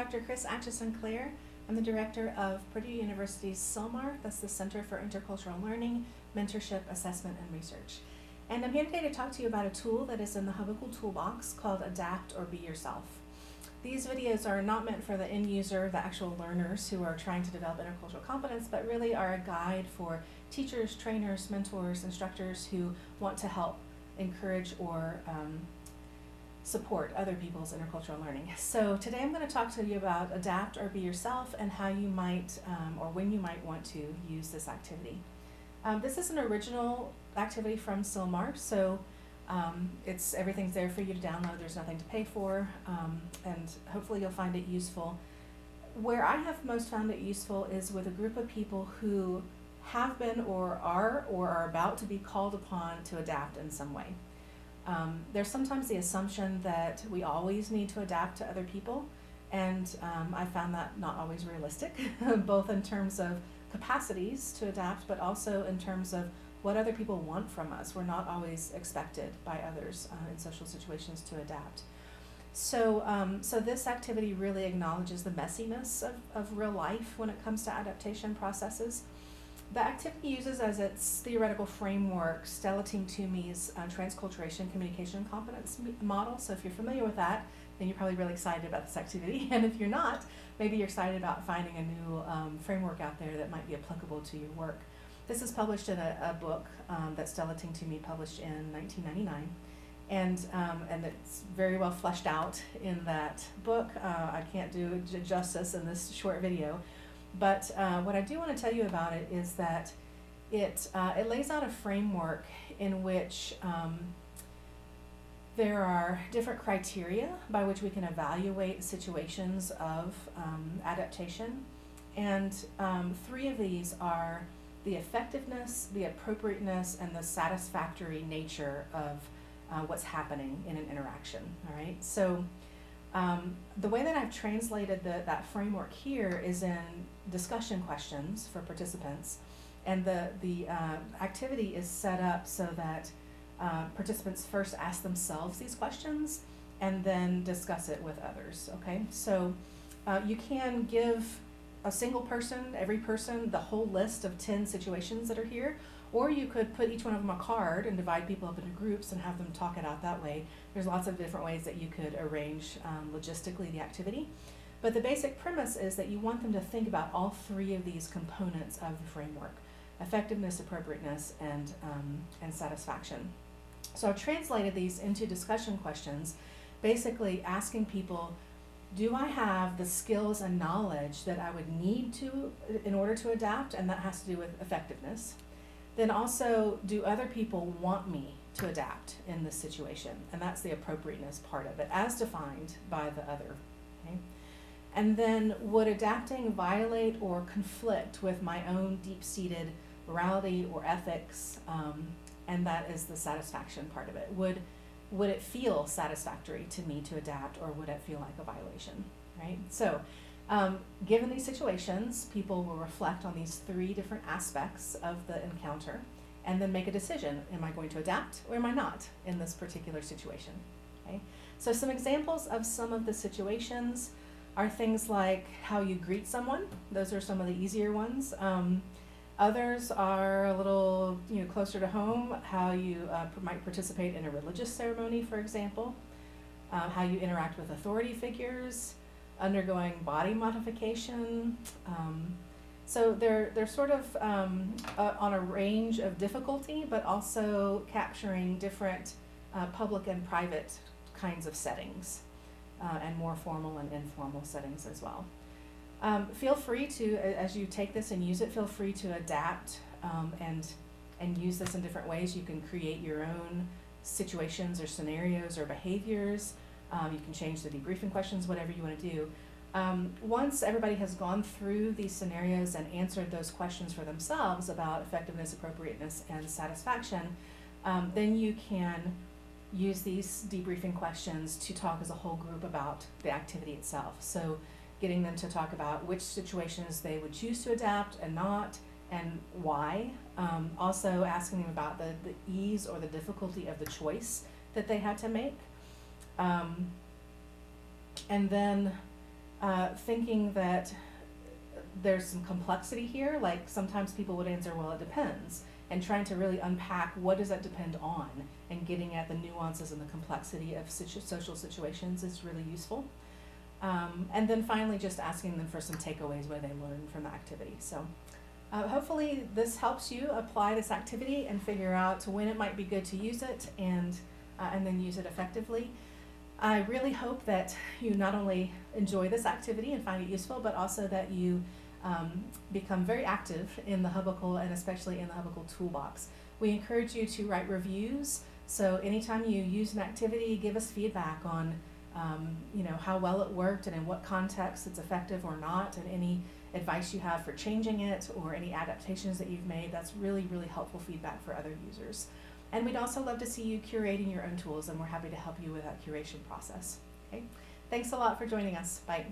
Dr. Chris Atchison-Clare. I'm the director of Purdue University's CILMAR, that's the Center for Intercultural Learning, Mentorship, Assessment, and Research. And I'm here today to talk to you about a tool that is in the Hubbocle Toolbox called Adapt or Be Yourself. These videos are not meant for the end user, the actual learners who are trying to develop intercultural competence, but really are a guide for teachers, trainers, mentors, instructors who want to help encourage or support other people's intercultural learning. So today I'm going to talk to you about Adapt or Be Yourself and how you might or when you might want to use this activity. This is an original activity from CILMAR, so everything's there for you to download. There's nothing to pay for, and hopefully you'll find it useful. Where I have most found it useful is with a group of people who have been or are about to be called upon to adapt in some way. There's sometimes the assumption that we always need to adapt to other people, and I found that not always realistic, both in terms of capacities to adapt, but also in terms of what other people want from us. We're not always expected by others in social situations to adapt. So this activity really acknowledges the messiness of real life when it comes to adaptation processes. The activity uses as its theoretical framework Stella Team Toomey's transculturation communication competence model. So if you're familiar with that, then you're probably really excited about this activity. And if you're not, maybe you're excited about finding a new framework out there that might be applicable to your work. This is published in a book that Stella Team Toomey published in 1999. And it's very well fleshed out in that book. I can't do justice in this short video. But what I do want to tell you about it is that it lays out a framework in which there are different criteria by which we can evaluate situations of adaptation. And three of these are the effectiveness, the appropriateness, and the satisfactory nature of what's happening in an interaction. All right. So the way that I've translated that framework here is in discussion questions for participants, and the activity is set up so that participants first ask themselves these questions and then discuss it with others. Okay, so you can give a single person, every person, the whole list of 10 situations that are here, or you could put each one of them a card and divide people up into groups and have them talk it out that way. There's lots of different ways that you could arrange logistically the activity. But the basic premise is that you want them to think about all three of these components of the framework: effectiveness, appropriateness, and satisfaction. So I've translated these into discussion questions, basically asking people, do I have the skills and knowledge that I would need to in order to adapt? And that has to do with effectiveness. Then also, do other people want me to adapt in this situation? And that's the appropriateness part of it, as defined by the other. Okay? And then, would adapting violate or conflict with my own deep-seated morality or ethics? And that is the satisfaction part of it. Would it feel satisfactory to me to adapt, or would it feel like a violation? Right? So, given these situations, people will reflect on these three different aspects of the encounter and then make a decision. Am I going to adapt or am I not in this particular situation? Okay? So some examples of some of the situations are things like how you greet someone. Those are some of the easier ones. Others are a little closer to home, how you might participate in a religious ceremony, for example, how you interact with authority figures, undergoing body modification. So they're sort of on a range of difficulty, but also capturing different public and private kinds of settings, and more formal and informal settings as well. Feel free to, as you take this and use it, feel free to adapt and use this in different ways. You can create your own situations or scenarios or behaviors. You can change the debriefing questions, whatever you want to do. Once everybody has gone through these scenarios and answered those questions for themselves about effectiveness, appropriateness, and satisfaction, then you can use these debriefing questions to talk as a whole group about the activity itself. So getting them to talk about which situations they would choose to adapt and not, and why. Also asking them about the ease or the difficulty of the choice that they had to make. And then thinking that there's some complexity here, like sometimes people would answer, well, it depends, and trying to really unpack what does that depend on, and getting at the nuances and the complexity of social situations is really useful. And then finally, just asking them for some takeaways where they learn from the activity. So hopefully this helps you apply this activity and figure out when it might be good to use it, and then use it effectively. I really hope that you not only enjoy this activity and find it useful, but also that you become very active in the Hubicle, and especially in the Hubicle Toolbox. We encourage you to write reviews, so anytime you use an activity, give us feedback on how well it worked and in what context it's effective or not, and any advice you have for changing it or any adaptations that you've made. That's really, really helpful feedback for other users. And we'd also love to see you curating your own tools, and we're happy to help you with that curation process. Okay? Thanks a lot for joining us. Bye.